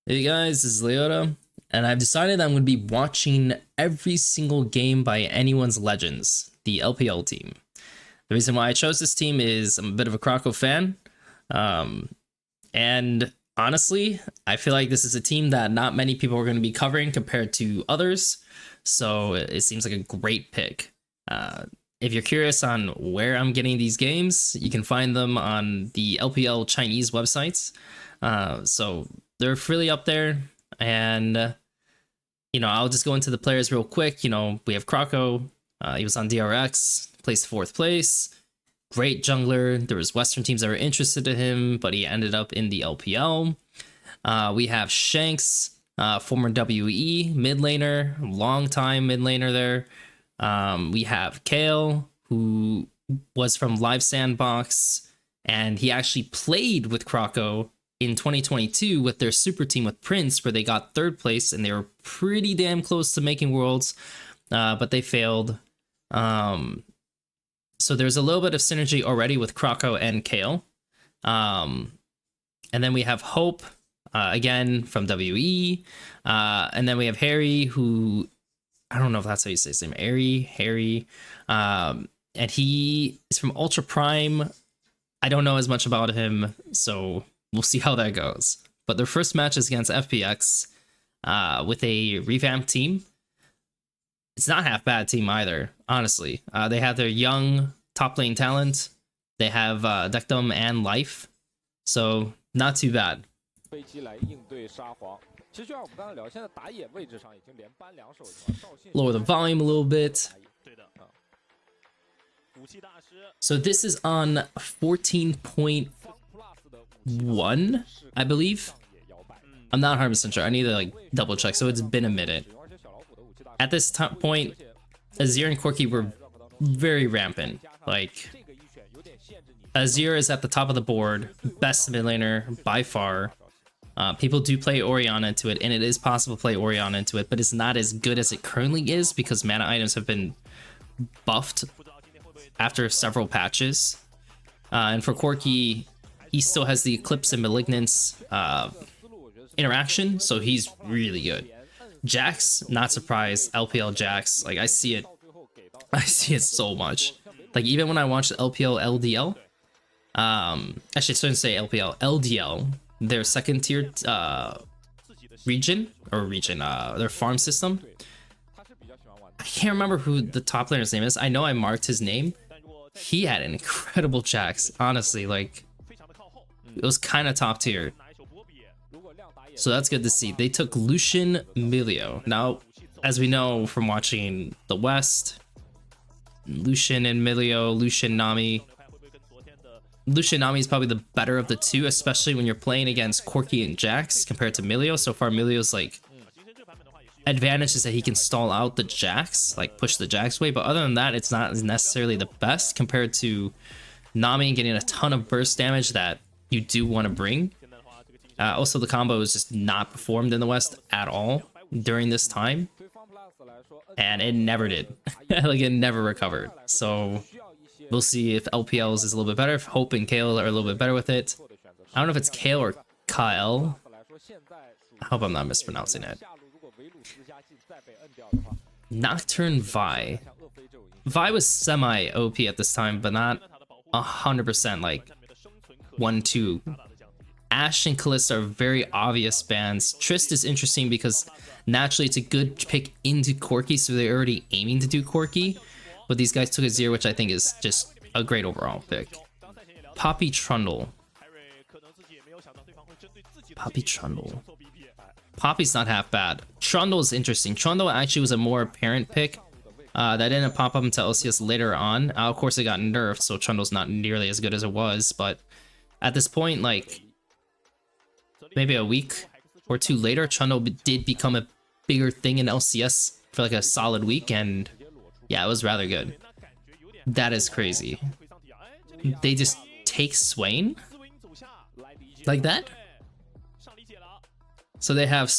Hey guys, this is Leota, and I've decided I'm going to be watching every single game by anyone's Legends, the LPL team. The reason why I chose this team is I'm a bit of a Krakow fan, um, and honestly, I feel like this is a team that not many people are going to be covering compared to others, so it seems like a great pick. If you're curious on where I'm getting these games, you can find them on the LPL Chinese websites. So they're freely up there, and I'll just go into the players real quick. We have Krakow. He was on DRX, placed fourth place. Great jungler. There was Western teams that were interested in him, but he ended up in the LPL. We have Shanks, former WE mid laner, long time mid laner there. We have Kale, who was from Live Sandbox, and he actually played with Krakow in 2022 with their super team with Prince, where they got third place and they were pretty damn close to making Worlds, but they failed. So there's a little bit of synergy already with Krakow and Kale. And then we have Hope, again from WE. And then we have Harry, who I don't know if that's how you say his name. Harry. And he is from Ultra Prime. I don't know as much about him, so we'll see how that goes. But their first match is against FPX with a revamped team. It's not half bad team either, honestly. They have their young top lane talent. They have Dectum and Life, so not too bad. Lower the volume a little bit. So this is on 14.1, I believe. I'm not 100% sure. I need to double check. So it's been a minute. At this point, Azir and Corki were very rampant. Azir is at the top of the board, best mid laner by far. People do play Orianna into it, and it is possible to play Orianna into it, but it's not as good as it currently is because mana items have been buffed after several patches. And for Corki, he still has the Eclipse and Malignance interaction, so he's really good. Jax, not surprised. LPL Jax, I see it so much. Even when I watch the LPL LDL, actually I shouldn't say LPL LDL, their second tier their farm system. I can't remember who the top laner's name is. I know I marked his name. He had an incredible Jax, honestly. It was kind of top tier. So that's good to see. They took Lucian Milio. Now, as we know from watching the West, Lucian and Milio, Lucian Nami. Lucian Nami is probably the better of the two, especially when you're playing against Corki and Jax compared to Milio. So far, Milio's advantage is that he can stall out the Jax, push the Jax away. But other than that, it's not necessarily the best compared to Nami getting a ton of burst damage that you do want to bring. Also, the combo is just not performed in the West at all during this time, and it never did. It never recovered. So we'll see if LPL's is a little bit better, if Hope and Kale are a little bit better with it. I don't know if it's Kale or Kyle. I hope I'm not mispronouncing it. Nocturne Vi. Vi was semi-OP at this time, but not 100% 1-2. Ashe and Kalista are very obvious bans. Trist is interesting because naturally it's a good pick into Corki, so they're already aiming to do Corki. But these guys took Azir, which I think is just a great overall pick. Poppy Trundle. Poppy's not half bad. Trundle is interesting. Trundle actually was a more apparent pick. That didn't pop up until LCS later on. Of course, it got nerfed, so Trundle's not nearly as good as it was. But at this point, maybe a week or two later, Trundle did become a bigger thing in LCS for a solid week, and yeah, it was rather good. That is crazy. They just take Swain like that? So they have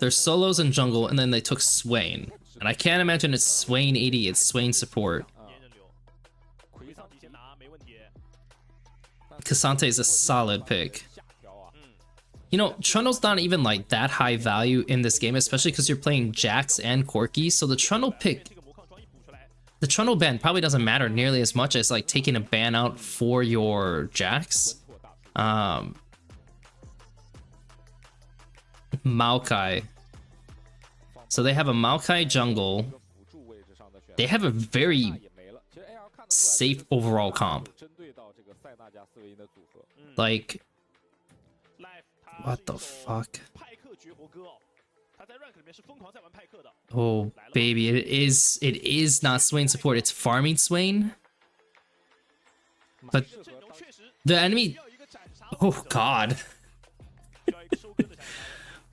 their solos in jungle, and then they took Swain. And I can't imagine it's Swain AD, it's Swain support. Cassante is a solid pick. You know, Trundle's not even like that high value in this game, especially because you're playing Jax and Corki. So the Trundle ban probably doesn't matter nearly as much as like taking a ban out for your Jax. Maokai. So they have a Maokai jungle. They have a very safe overall comp. Like, what the fuck? Oh baby, it is not Swain support, it's farming Swain. But the enemy, oh god.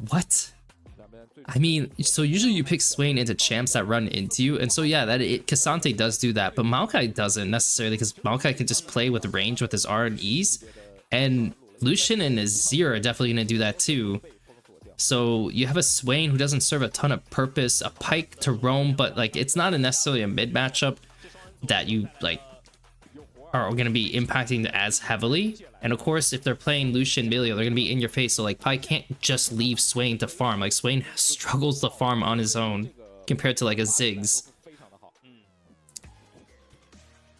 What? I mean, so usually you pick Swain into champs that run into you, and so yeah, Cassante does do that, but Maokai doesn't necessarily, because Maokai can just play with range with his R and E's, and Lucian and Azir are definitely gonna do that too. So you have a Swain who doesn't serve a ton of purpose, a Pyke to roam, but like it's not necessarily a mid matchup that you like are going to be impacting as heavily. And of course, if they're playing Lucian Milio, they're going to be in your face. So like Pyke can't just leave Swain to farm. Like Swain struggles to farm on his own compared to like a Ziggs.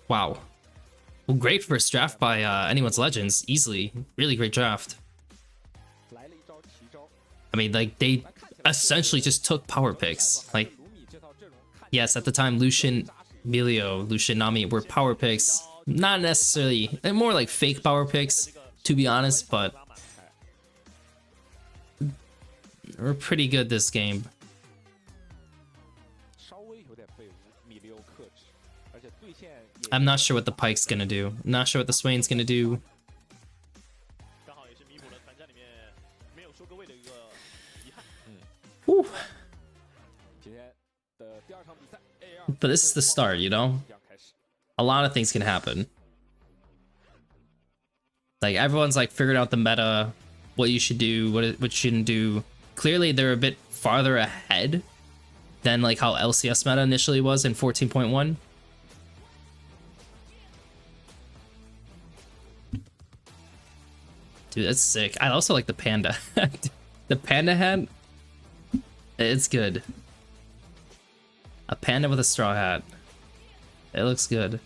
Wow. Well, great first draft by Anyone's Legends. Easily. Really great draft. I mean, like, they essentially just took power picks. Like, yes, at the time, Lucian, Milio, Lucian, Nami were power picks. Not necessarily, they're more like fake power picks, to be honest, but we're pretty good this game. I'm not sure what the Pyke's gonna do. I'm not sure what the Swain's gonna do. Whew. But this is the start, you know? A lot of things can happen. Like, everyone's like figured out the meta, what you should do, what you shouldn't do. Clearly, they're a bit farther ahead than like how LCS meta initially was in 14.1. Dude, that's sick. I also like the panda. The panda hat, it's good. A panda with a straw hat. It looks good.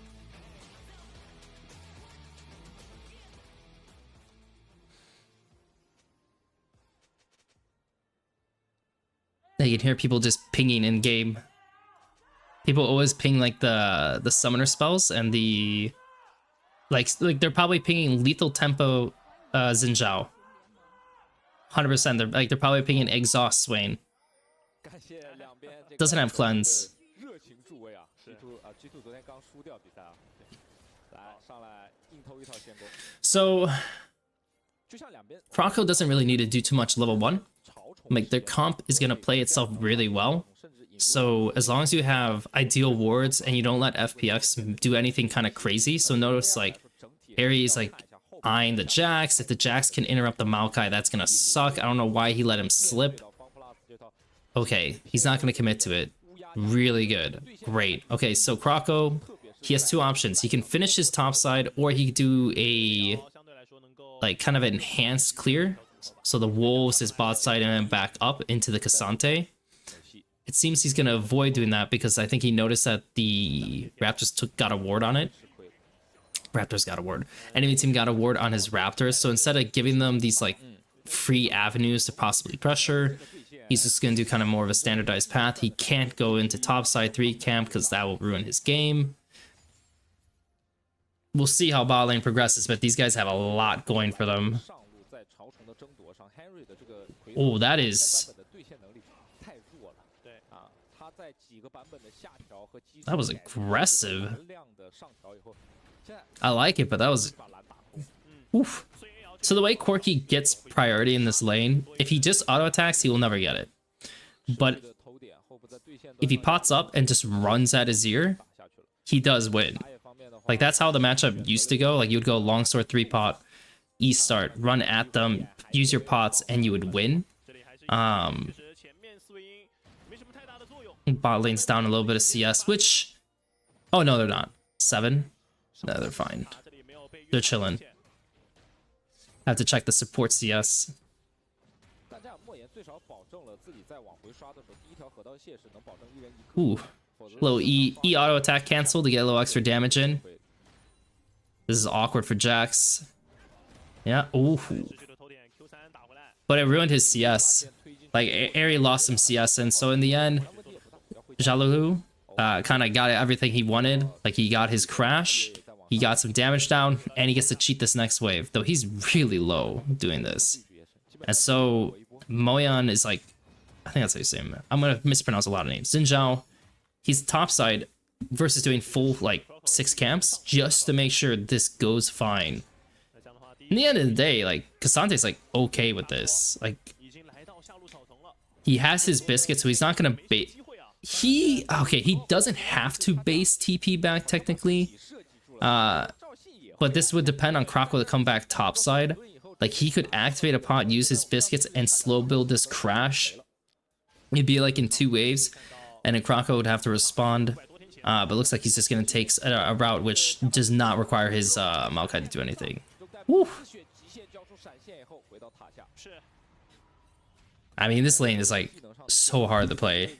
You can hear people just pinging in game. People always ping like the summoner spells and the like they're probably pinging lethal tempo Xin Zhao. 100%. They're probably pinging exhaust Swain. Doesn't have cleanse. So Croco doesn't really need to do too much level 1. Like, their comp is gonna play itself really well. So as long as you have ideal wards and you don't let FPX do anything kind of crazy. So notice like Ares like eyeing the Jax. If the Jax can interrupt the Maokai, that's gonna suck. I don't know why he let him slip. Okay, he's not gonna commit to it. Really good. Great. Okay, so Croco, he has two options. He can finish his top side, or he could do a like kind of enhanced clear. So the wolves his bot side and then back up into the Cassante. It seems he's gonna avoid doing that because I think he noticed that the Raptors got a ward on it. Raptors got a ward. Enemy team got a ward on his Raptors. So instead of giving them these like free avenues to possibly pressure, he's just gonna do kind of more of a standardized path. He can't go into topside 3 camp because that will ruin his game. We'll see how bot lane progresses, but these guys have a lot going for them. Oh, that was aggressive. I like it, but that was... Oof. So the way Corki gets priority in this lane, if he just auto-attacks, he will never get it. But if he pots up and just runs at his ear, he does win. Like, that's how the matchup used to go. Like, you would go longsword 3-pot, E-start, run at them, use your pots, and you would win. Bot lane's down a little bit of CS, which... Oh, no, they're not. 7? No, they're fine. They're chilling. I have to check the support CS. Ooh. Little E auto attack cancel to get a little extra damage in. This is awkward for Jax. Yeah. Ooh. But it ruined his CS. Like, Aerie lost some CS, and so in the end, Jalu kind of got everything he wanted. Like, he got his crash, he got some damage down, and he gets to cheat this next wave. Though he's really low doing this. And so, Moyan is like, I think that's how you say him. I'm going to mispronounce a lot of names. Xin he's topside versus doing full, like, 6 camps just to make sure this goes fine. In the end of the day, like, Cassante's, like, okay with this. Like, he has his biscuit, so he's not gonna bait. He doesn't have to base TP back, technically. But this would depend on Croco to come back topside. Like, he could activate a pot, use his biscuits, and slow build this crash. It'd be like in 2 waves, and then Croco would have to respond. But it looks like he's just gonna take a route which does not require his Maokai to do anything. Woo. I mean, this lane is like so hard to play.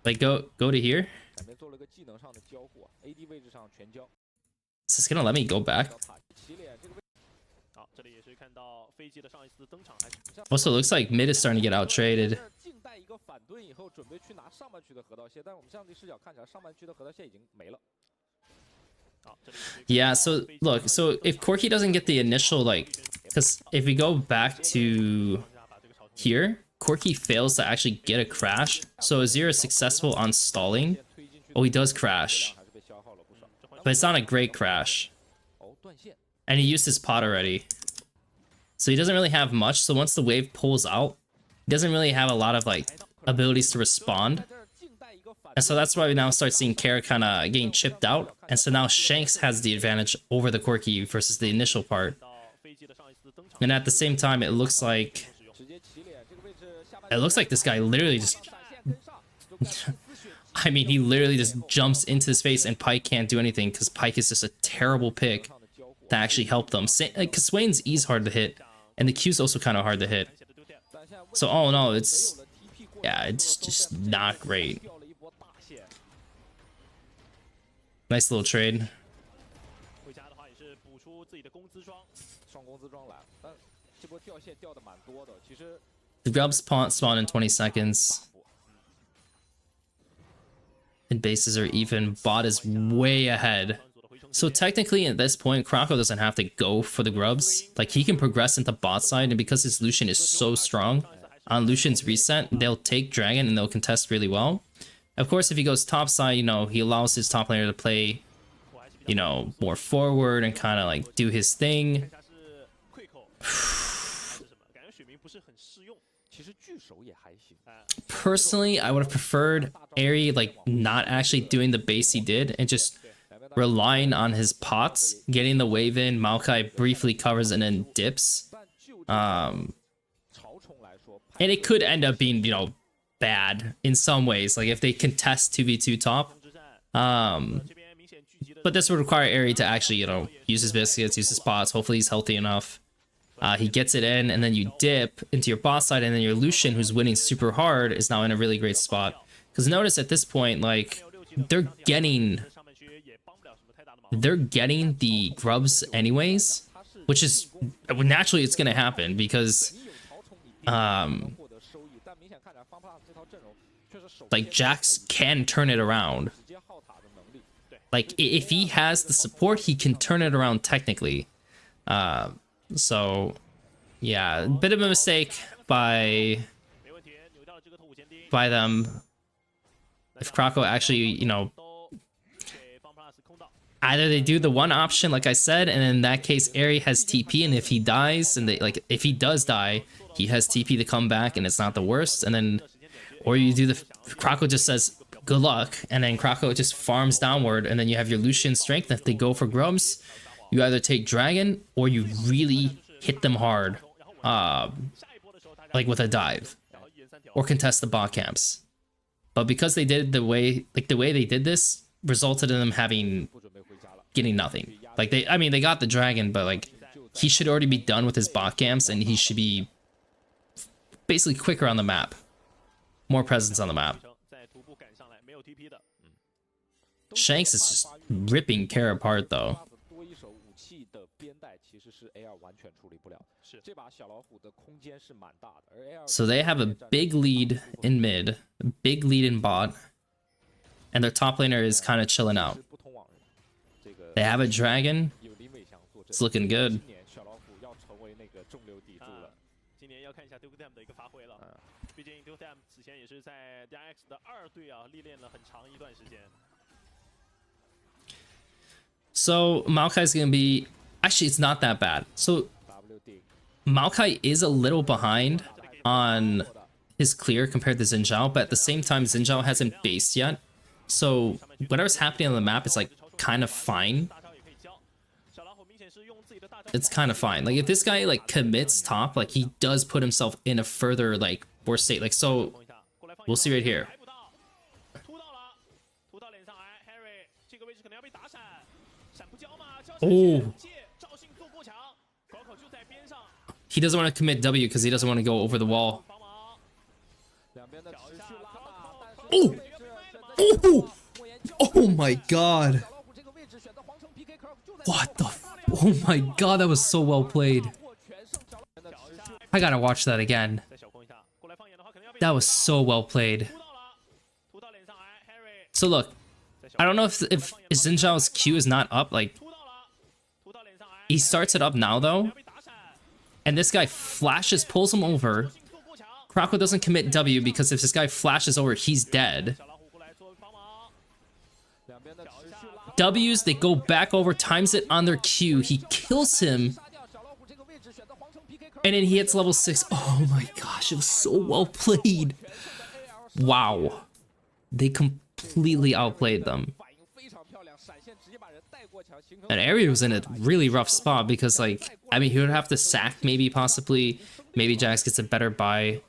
Like, go to here. Is this gonna let me go back? Also, it looks like mid is starting to get out traded. Yeah, so look, so if Corki doesn't get the initial, like, because if we go back to here, Corki fails to actually get a crash. So Azir is successful on stalling. Oh, he does crash, but it's not a great crash. And he used his pot already, so he doesn't really have much. So once the wave pulls out, he doesn't really have a lot of, like, abilities to respond. And so that's why we now start seeing Kara kind of getting chipped out. And so now Shanks has the advantage over the Corki versus the initial part. And at the same time, it looks like this guy literally just I mean, he literally just jumps into his face, and Pyke can't do anything because Pyke is just a terrible pick to actually help them. Because Swain's E's hard to hit, and the Q's also kind of hard to hit. So all in all, it's just not great. Nice little trade. The grubs spawn in 20 seconds. And bases are even. Bot is way ahead. So technically at this point, Croco doesn't have to go for the grubs. Like, he can progress into bot side, and because his Lucian is so strong, on Lucian's reset, they'll take Dragon and they'll contest really well. Of course, if he goes top side, you know, he allows his top laner to play, you know, more forward and kind of like do his thing. Personally, I would have preferred Aerie, like, not actually doing the base he did and just relying on his pots, getting the wave in. Maokai briefly covers and then dips. And it could end up being, you know, bad in some ways, like if they contest 2v2 top. But this would require Aerie to actually, you know, use his biscuits, use his pots. Hopefully he's healthy enough. He gets it in, and then you dip into your bot side, and then your Lucian, who's winning super hard, is now in a really great spot. Because notice at this point, like, they're getting the grubs anyways, which is naturally it's gonna happen because like, Jax can turn it around. Like, if he has the support, he can turn it around technically. So yeah, a bit of a mistake by them. If Croco actually, you know, either they do the one option like I said, and in that case Aerie has TP, and if he dies, and if he does die, he has TP to come back and it's not the worst. And then, or you do the Croco just says good luck, and then Croco just farms downward, and then you have your Lucian strength. If they go for grubs, you either take Dragon or you really hit them hard, like with a dive, or contest the bot camps. But because they did the way they did this, resulted in them getting nothing. Like, they got the Dragon, but like he should already be done with his bot camps, and he should be basically quicker on the map. More presence on the map. Shanks is just ripping Kara apart though. So they have a big lead in mid, a big lead in bot, and their top laner is kind of chilling out. They have a dragon. It's looking good. So Maokai's gonna be... Actually, it's not that bad. So Maokai is a little behind on his clear compared to Xin Zhao, but at the same time, Xin Zhao hasn't based yet. So whatever's happening on the map is like kind of fine. It's kind of fine. Like if this guy like commits top, like he does put himself in a further like worse state. Like so, we'll see right here. Oh. He doesn't want to commit W because he doesn't want to go over the wall. Oh! Oh! Oh my god. What the f— oh my god, that was so well played. I gotta watch that again. That was so well played. So look, I don't know if Xin Zhao's Q is not up, like... He starts it up now though. And this guy flashes, pulls him over. Krako doesn't commit W because if this guy flashes over, he's dead. W's, they go back over, times it on their Q. He kills him. And then he hits level 6. Oh my gosh, it was so well played. Wow. They completely outplayed them. And Ari was in a really rough spot because, like, I mean, he would have to sack maybe, possibly. Maybe Jax gets a better buy.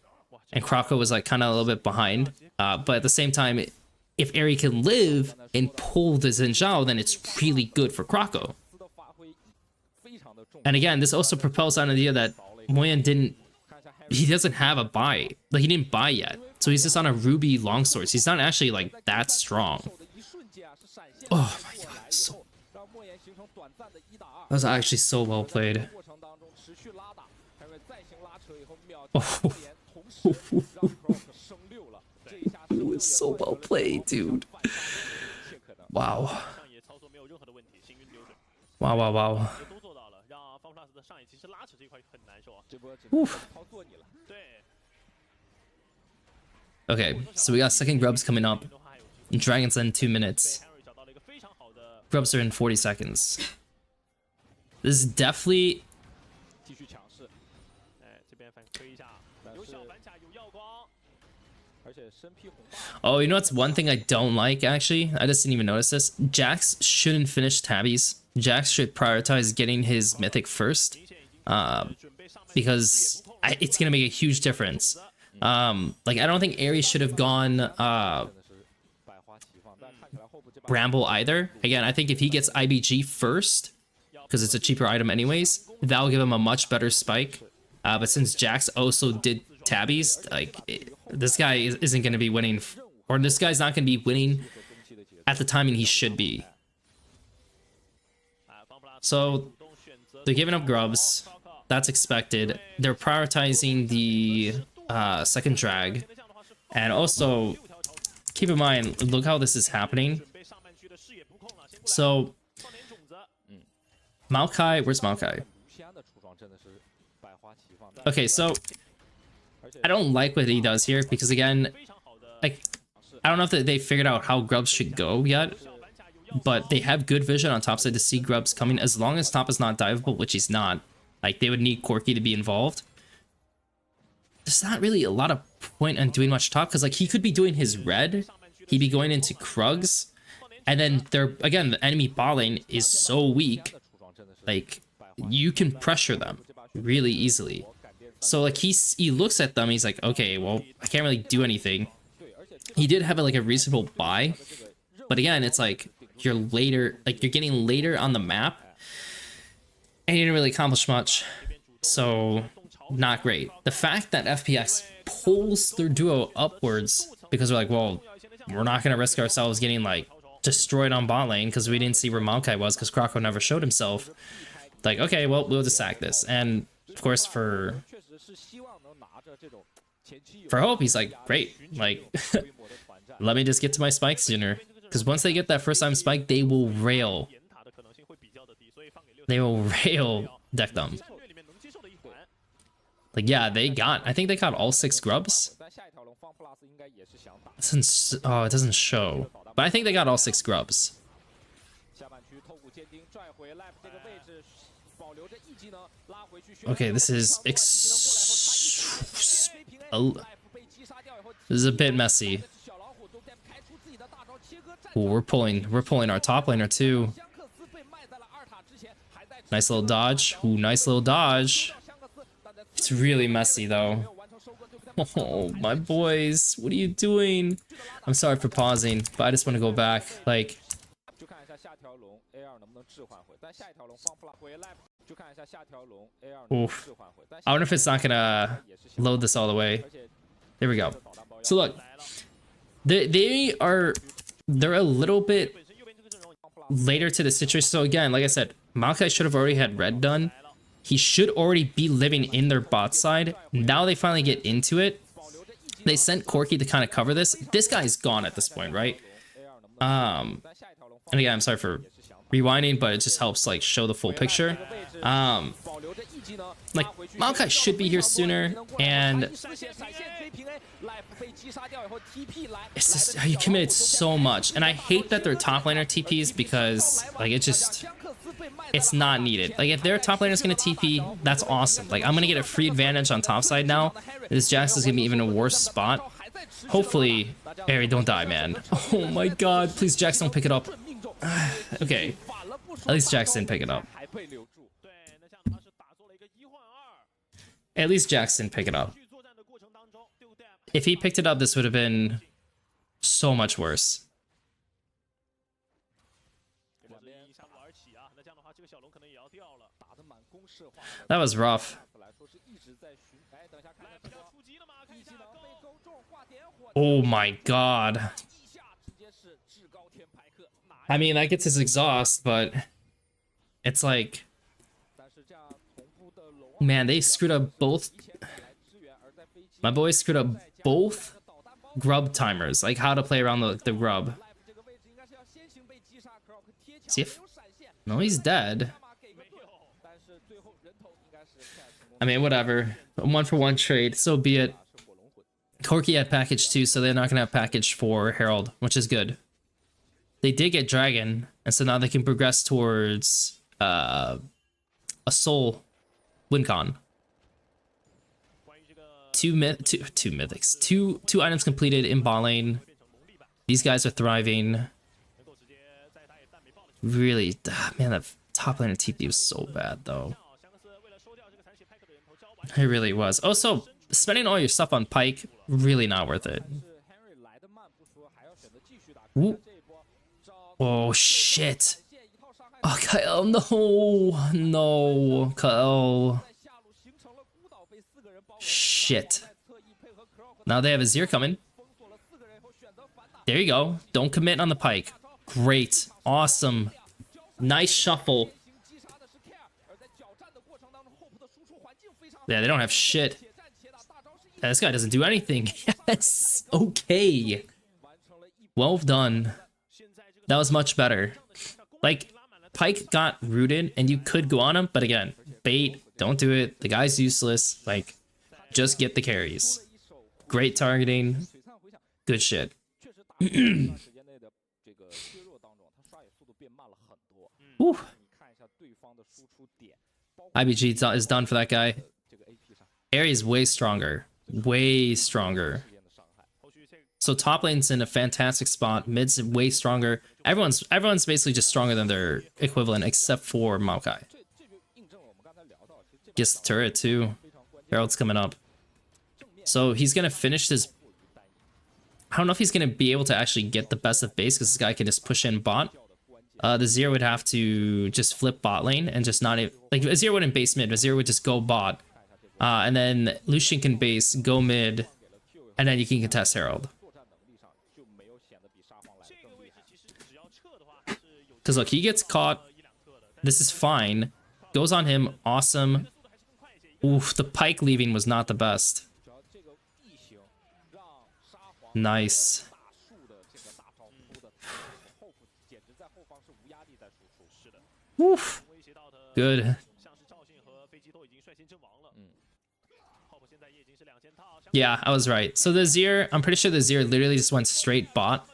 And Krako was, like, kind of a little bit behind. But at the same time, if Ari can live and pull the Xin Zhao, then it's really good for Krako. And again, this also propels on the idea that Moyan he doesn't have a buy. Like, he didn't buy yet. So he's just on a Ruby longsword. He's not actually, like, that strong. Oh my god, that was actually so well played. Oh. It was so well played, dude. Wow. Wow, wow, wow. Oof. Okay, so we got second grubs coming up. Dragons in 2 minutes. Grubs are in 40 seconds. This is definitely... Oh, you know what's one thing I don't like, actually? I just didn't even notice this. Jax shouldn't finish tabbies. Jax should prioritize getting his mythic first. Because it's going to make a huge difference. Like, I don't think Ares should have gone Bramble either. Again, I think if he gets IBG first, because it's a cheaper item anyways, that'll give him a much better spike. But since Jax also did tabbies, like, this guy isn't going to be winning, or this guy's not going to be winning at the timing he should be. So they're giving up grubs. That's expected. They're prioritizing the second drag. And also, keep in mind, look how this is happening. So, Maokai, where's Maokai? Okay, so I don't like what he does here because, again, like, I don't know if they figured out how grubs should go yet, but they have good vision on top side to see grubs coming. As long as top is not diveable, which he's not, like, they would need Corki to be involved. There's not really a lot of point in doing much top because, like, he could be doing his red, he'd be going into Krugs, and then again, the enemy bot lane is so weak, like, you can pressure them really easily. So, like, he looks at them, he's like, okay, well, I can't really do anything. He did have like a reasonable buy, but again, it's like you're later, like, you're getting later on the map, and he didn't really accomplish much. So, not great. The fact that FPX pulls their duo upwards because they're like, well, we're not going to risk ourselves getting like destroyed on bot lane because we didn't see where Maokai was because Krako never showed himself. Like, okay, well, we'll just sack this. And of course, for Hope, he's like, great, like, let me just get to my spike sooner. Because once they get that first time spike, they will rail. They will rail deck them. Like, yeah, I think they got all 6 grubs. Oh, it doesn't show. But I think they got all 6 grubs. Okay, this is a bit messy. Ooh, we're pulling our top laner too. Nice little dodge. Ooh, nice little dodge. It's really messy though. Oh, my boys, what are you doing? I'm sorry for pausing, but I just want to go back. Like, oof. I wonder if it's not gonna load this all the way. There we go. So look, they're a little bit later to the situation. So again, like I said, Maokai should have already had red done. He should already be living in their bot side. Now they finally get into it. They sent Corki to kind of cover this. This guy's gone at this point, right? And again, I'm sorry for rewinding, but it just helps like show the full picture. Like, Maokai should be here sooner, and it's just, you committed so much. And I hate that they're top laner TPs because like it's not needed. Like, if their top laner is gonna TP, that's awesome. Like, I'm gonna get a free advantage on top side now. This Jax is gonna be even a worse spot. Hopefully, Harry, don't die, man. Oh my god, please Jax don't pick it up. Okay, at least Jax didn't pick it up. At least Jax didn't pick it up. If he picked it up, this would have been so much worse. That was rough. Oh my god. I mean, that gets his exhaust, but it's like, man, they screwed up both. My boys screwed up both grub timers, like how to play around the grub. See if... No, he's dead. I mean, whatever. A 1-for-1 trade, so be it. Corki had package 2, so they're not gonna have package 4 Herald, which is good. They did get Dragon, and so now they can progress towards a Soul WinCon. Two mythics. Two items completed in bot lane. These guys are thriving. Really, man, that top laner TP was so bad though. It really was. Also, spending all your stuff on Pyke, really not worth it. Ooh. Oh shit. Oh, Kyle, no. No, Kyle. Shit. Now they have a Azir coming. There you go. Don't commit on the Pyke. Great. Awesome. Nice shuffle. Yeah, they don't have shit. Yeah, this guy doesn't do anything. Yes. Okay. Well done. That was much better. Like, Pyke got rooted and you could go on him, but again, bait, don't do it. The guy's useless. Like, just get the carries. Great targeting. Good shit. Whew. IBG is done for that guy. Aerie is way stronger. Way stronger. So top lane's in a fantastic spot. Mid's way stronger. Everyone's basically just stronger than their equivalent except for Maokai. Gets the turret too. Herald's coming up. So he's gonna finish this. I don't know if he's gonna be able to actually get the best of base because this guy can just push in bot. the Zero would have to just flip bot lane and just not even, like Azir wouldn't base mid, Azir would just go bot. And then Lucian can base, go mid, and then you can contest Herald. Because look, he gets caught. This is fine. Goes on him. Awesome. Oof, the Pike leaving was not the best. Nice. Oof. Good. Yeah, I was right. So the Azir, I'm pretty sure the Azir literally just went straight bot.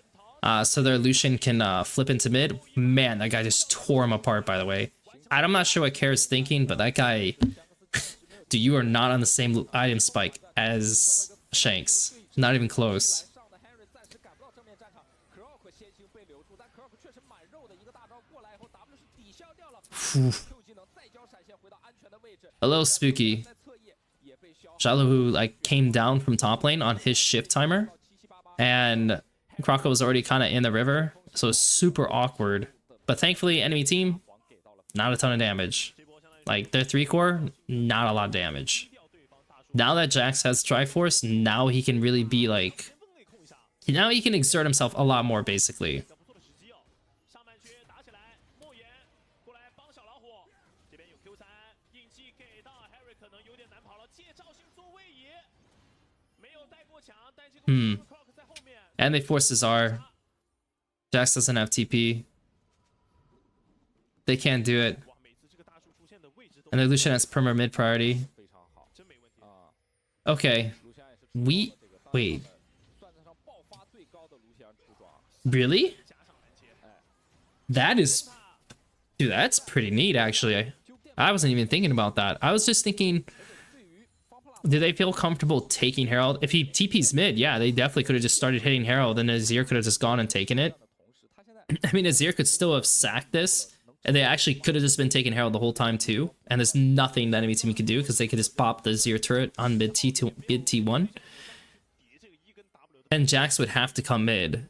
So their Lucian can flip into mid. Man, that guy just tore him apart, by the way. I'm not sure what Kara's thinking, but that guy... Dude, you are not on the same item spike as Shanks. Not even close. A little spooky. Jalu like came down from top lane on his shift timer, and Kroko was already kind of in the river, so it's super awkward. But thankfully, enemy team, not a ton of damage. Like their 3-core, not a lot of damage. Now that Jax has Triforce, now he can really be like, now he can exert himself a lot more basically. And they force his R. Jax doesn't have TP. They can't do it. And the Lucian has perma mid priority. Okay. Wait. Really? That is... Dude, that's pretty neat, actually. I wasn't even thinking about that. I was just thinking... Do they feel comfortable taking Herald? If he TP's mid, yeah, they definitely could have just started hitting Herald and Azir could have just gone and taken it. I mean, Azir could still have sacked this, and they actually could have just been taking Herald the whole time too. And there's nothing the enemy team could do because they could just pop the Azir turret on mid T1. And Jax would have to come mid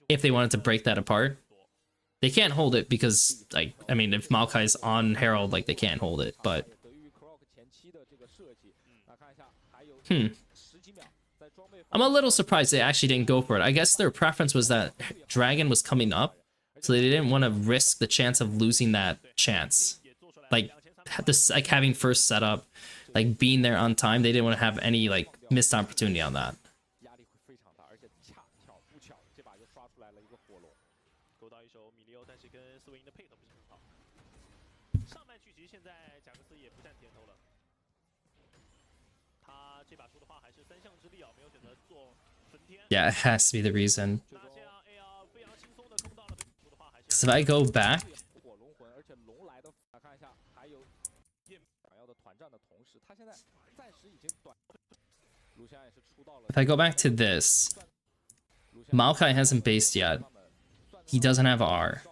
if they wanted to break that apart. They can't hold it because, like, I mean, if Maokai's on Herald, like, they can't hold it, but... I'm a little surprised they actually didn't go for it. I guess their preference was that Dragon was coming up, so they didn't want to risk the chance of losing that chance. Like, this, like having first setup, like being there on time, they didn't want to have any like missed opportunity on that. Yeah, it has to be the reason. So if I go back... If I go back to this, Maokai hasn't based yet. He doesn't have R.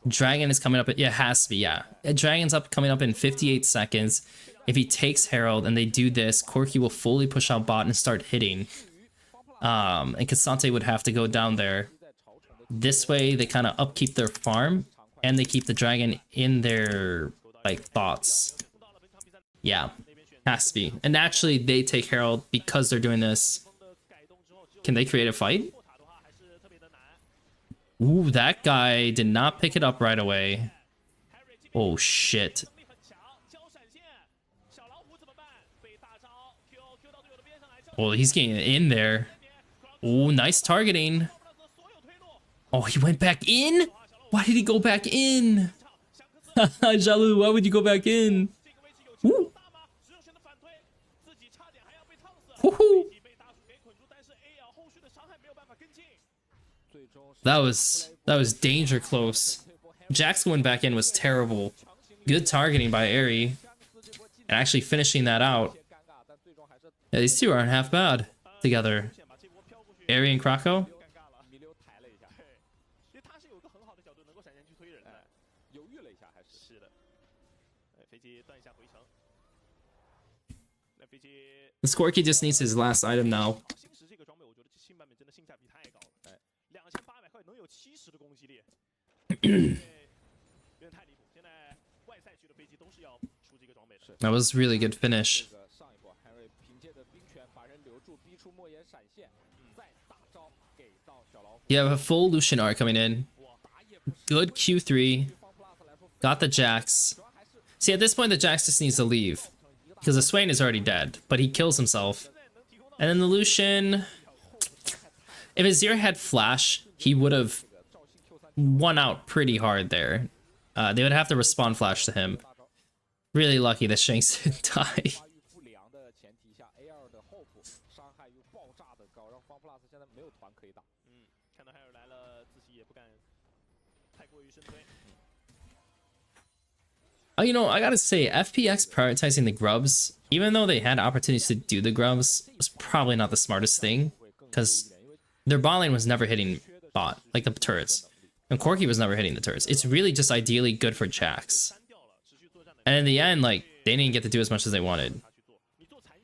Dragon is coming up, yeah, it has to be, yeah. Dragon's coming up in 58 seconds. If he takes Herald and they do this, Corki will fully push out bot and start hitting. And Cassante would have to go down there. This way, they kind of upkeep their farm, and they keep the dragon in their, like, thoughts. Yeah, has to be. And naturally, they take Herald because they're doing this. Can they create a fight? Ooh, that guy did not pick it up right away. Oh, shit. Well, he's getting in there. Oh, nice targeting. Oh, he went back in? Why did he go back in? Jalu, why would you go back in? Woo. That was danger close. Jax going back in was terrible. Good targeting by Aerie. And actually finishing that out. Yeah, these two aren't half bad together. Aerie and Kroko. The Skorky just needs his last item now. That was really good finish. You have a full Lucian art coming in. Good Q3. Got the Jax. See, at this point, the Jax just needs to leave. Because the Swain is already dead, but he kills himself. And then the Lucian... If Azir had Flash, he would have won out pretty hard there. They would have to respawn Flash to him. Really lucky that Shanks didn't die. You know, I gotta say, FPX prioritizing the grubs, even though they had opportunities to do the grubs, was probably not the smartest thing. Because their bot lane was never hitting bot, like the turrets. And Corki was never hitting the turrets. It's really just ideally good for Jax. And in the end, like, they didn't get to do as much as they wanted.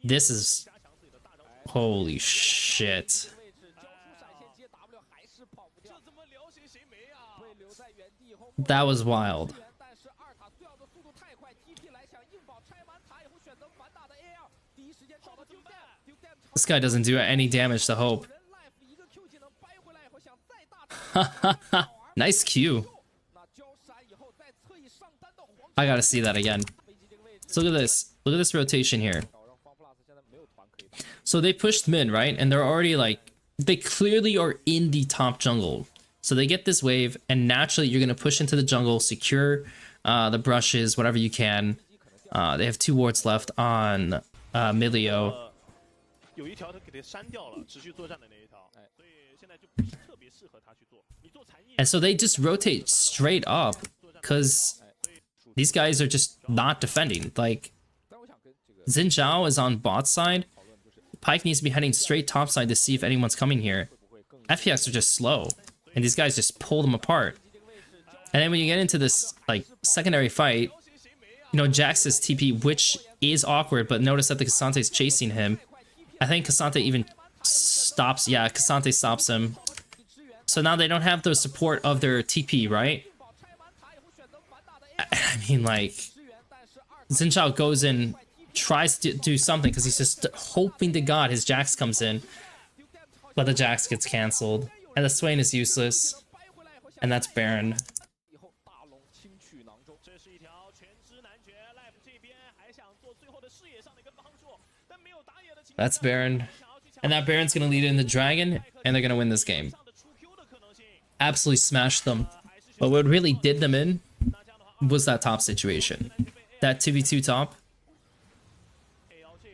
This is... Holy shit. That was wild. This guy doesn't do any damage to Hope. Nice Q. I gotta see that again. So look at this. Look at this rotation here. So they pushed mid, right? And they're already like... They clearly are in the top jungle. So they get this wave, and naturally you're gonna push into the jungle, secure the brushes, whatever you can. They have 2 wards left on Milio. And so they just rotate straight up, because these guys are just not defending. Like, Xin Zhao is on bot side. Pyke needs to be heading straight top side to see if anyone's coming here. FPX are just slow, and these guys just pull them apart. And then when you get into this, like, secondary fight, you know, Jax is TP, which is awkward, but notice that the Cassante is chasing him. I think Cassante even stops, yeah, Cassante stops him. So now they don't have the support of their TP, right? I mean, like, Xin Zhao goes in, tries to do something, because he's just hoping to God his Jax comes in. But the Jax gets cancelled, and the Swain is useless. And that's Baron. That's Baron. And that Baron's gonna lead in the Dragon, and they're gonna win this game. Absolutely smashed them. But what really did them in was that top situation. That 2v2 top.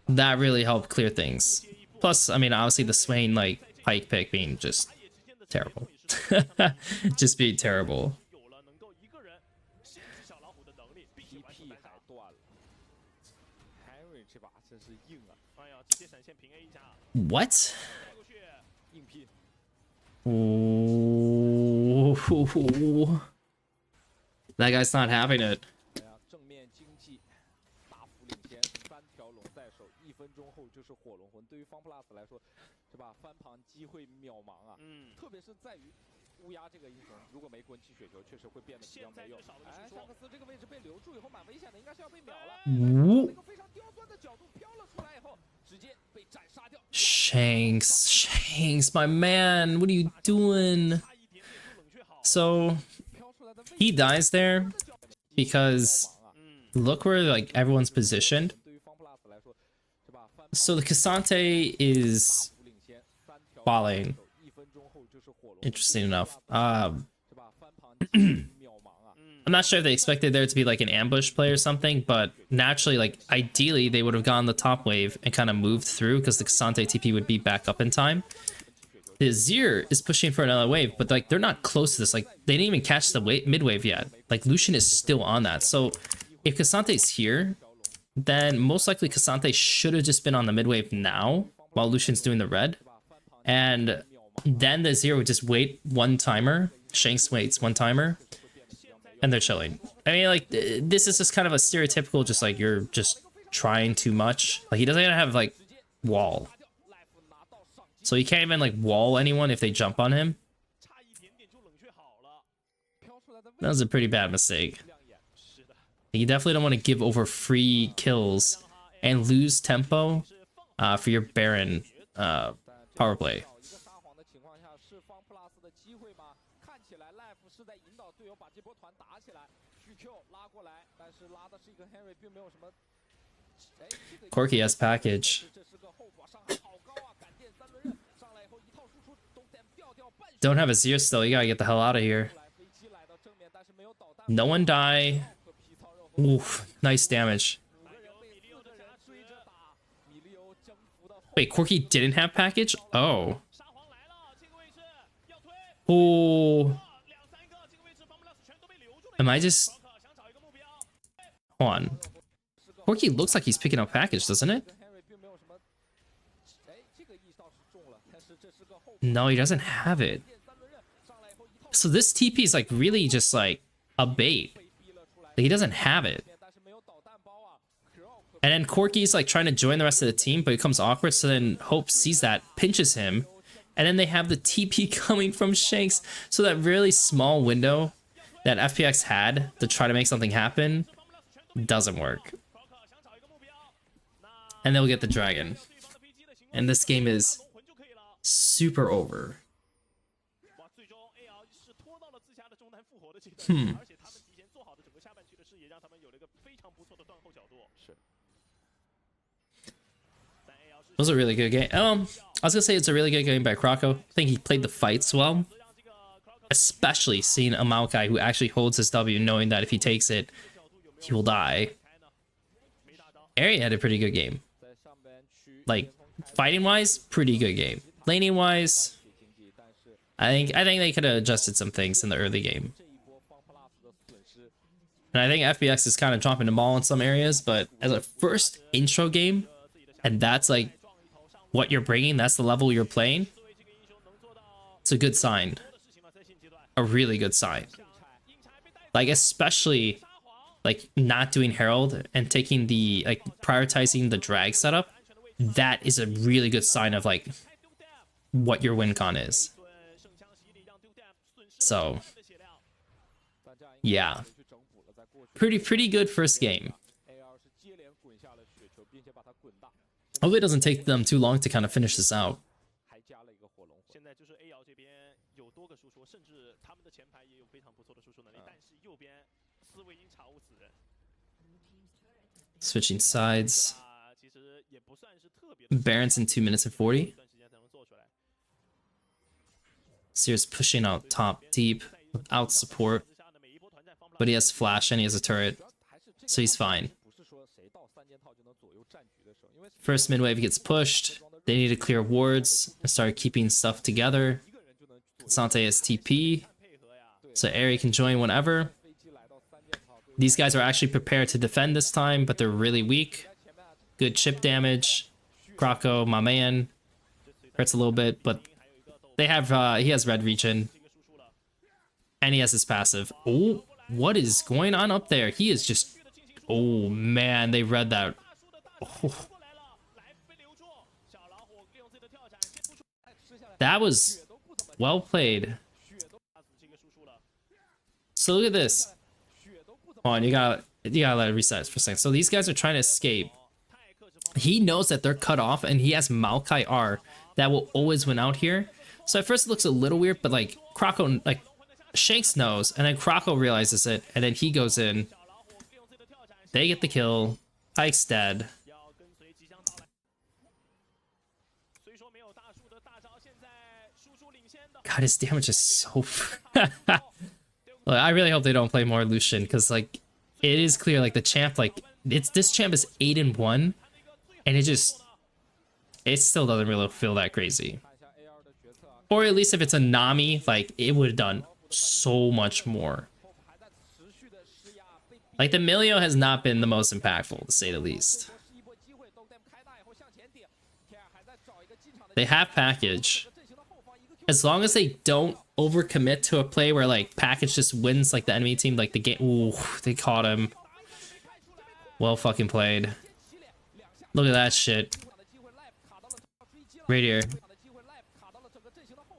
That really helped clear things. Plus, I mean, obviously the Swain, like, Pyke pick being just terrible. Just being terrible. What? Ooh. That guy's not having it. Shanks, my man, what are you doing? So he dies there because look where like everyone's positioned. So the Cassante is falling. Interesting enough. I'm not sure if they expected there to be like an ambush play or something, but naturally, like ideally, they would have gone the top wave and kind of moved through because the Cassante TP would be back up in time. The Azir is pushing for another wave, but like they're not close to this. Like they didn't even catch the mid wave yet. Like Lucian is still on that. So if Cassante's here, then most likely Cassante should have just been on the mid wave now while Lucian's doing the red, and then the Azir would just wait one timer. Shanks waits one timer. And they're chilling. I mean, like, this is just kind of a stereotypical, just like, you're just trying too much. Like, he doesn't even have, like, wall. So he can't even, like, wall anyone if they jump on him. That was a pretty bad mistake. You definitely don't want to give over free kills and lose tempo for your Baron power play. Corki has package. Don't have a Zero still. You gotta get the hell out of here. No one die. Oof, nice damage. Wait, Corki didn't have package? Oh. Oh. Am I just... Hold on. Corki looks like he's picking up package, doesn't it? No, he doesn't have it. So this TP is like really just like a bait. Like, he doesn't have it. And then Corki's like trying to join the rest of the team, but it becomes awkward. So then Hope sees that, pinches him. And then they have the TP coming from Shanks. So that really small window that FPX had to try to make something happen doesn't work. And they'll get the dragon. And this game is super over. It was a really good game. I was gonna say it's a really good game by Croco. I think he played the fights well. Especially seeing a Maokai who actually holds his W, knowing that if he takes it, he will die. Ari had a pretty good game. Like, fighting-wise, pretty good game. Laning-wise, I think they could have adjusted some things in the early game. And I think FPX is kind of dropping the ball in some areas, but as a first intro game, and that's like what you're bringing, that's the level you're playing, it's a good sign. A really good sign. Like, especially like not doing Herald and taking the, like, prioritizing the drag setup, that is a really good sign of like what your win con is. So yeah, pretty good first game. Hopefully it doesn't take them too long to kind of finish this out. Switching sides. Baron's in 2 minutes and 40. Sears pushing out top deep without support. But he has flash and he has a turret. So he's fine. First mid wave gets pushed. They need to clear wards and start keeping stuff together. Sante has TP. So Ari can join whenever. These guys are actually prepared to defend this time, but they're really weak. Good chip damage. Croco, my man, hurts a little bit, but they have he has red regen. And he has his passive. Oh, what is going on up there? He is just... Oh man, they read that. Oh. That was well played. So look at this. Hold on, you gotta let it reset for a second. So these guys are trying to escape. He knows that they're cut off, and he has Maokai R that will always win out here. So at first it looks a little weird, but like Croco, like Shanks knows, and then Croco realizes it, and then he goes in. They get the kill. Pike's dead. God, his damage is so... Look, I really hope they don't play more Lucian, because like it is clear, like the champ, like this champ is 8-1, and it still doesn't really feel that crazy. Or at least if it's a Nami, like it would have done so much more. Like the Milio has not been the most impactful, to say the least. They have package. As long as they don't overcommit to a play where like package just wins like the enemy team, like the game. Ooh, they caught him. Well fucking played. Look at that shit. Right here.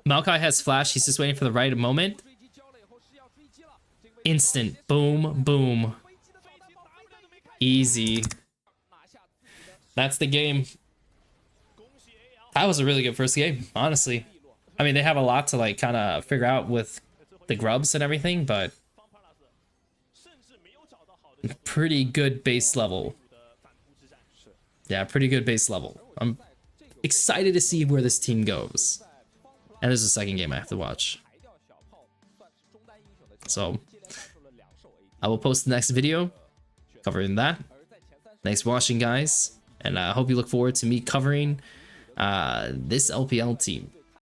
Maokai has flash. He's just waiting for the right moment. Instant. Boom, boom. Easy. That's the game. That was a really good first game, honestly. I mean, they have a lot to like kind of figure out with the grubs and everything, but pretty good base level. Yeah, pretty good base level. I'm excited to see where this team goes. And there's a second game I have to watch. So I will post the next video covering that. Thanks for watching, guys. And I hope you look forward to me covering this LPL team.